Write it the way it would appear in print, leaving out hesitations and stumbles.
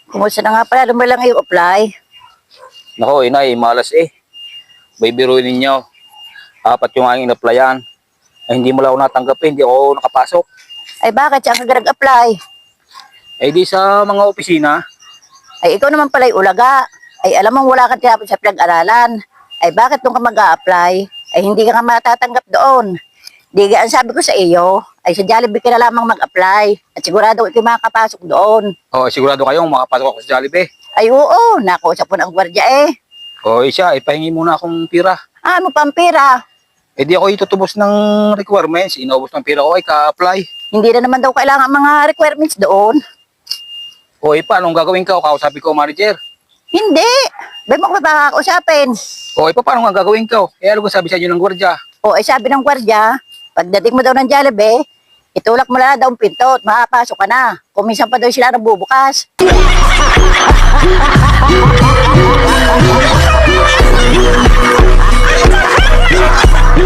Kumusta na nga pala, alam mo lang yung apply. Nako, inay, malas eh. Bay biruin ninyo. Apat yung aking in-applyan. Ay, hindi mo lang ako natanggap eh. Hindi ako nakapasok. Ay bakit siya ka nag-apply? Ay, di sa mga opisina. Ay ikaw naman pala yung ulaga. Ay alam mo wala kang tinapos sa pinag-aralan. Ay bakit doon ka mag-a-apply? Ay hindi ka nga matatanggap doon. Di ang sabi ko sa iyo, ay sa Jollibee ka na lamang mag-apply. At sigurado ikaw makakapasok doon. O, sigurado kayong makapasok ako sa Jollibee. Ay oo, nakausap ko ng gwardiya eh. O, siya, ipahingi muna akong pira. Ano pang pera? Eh, di ako itutubos ng requirements. Inaubos ng pira ko ay ka-apply. Hindi na naman daw kailangan mga requirements doon. O, paano ang gagawin ka? O, kausapin ko, manager. Hindi. Ba't mo ko pa kakausapin? O, paano ang gagawin ka? Eh, ano ko sabi sa inyo ng gwardiya? O ay sabi ng gwardiya, pagdating mo daw ng Jollibee, itulak mo lang daw ang pinto at makapasok ka na. Kung minsan pa daw sila nabubukas.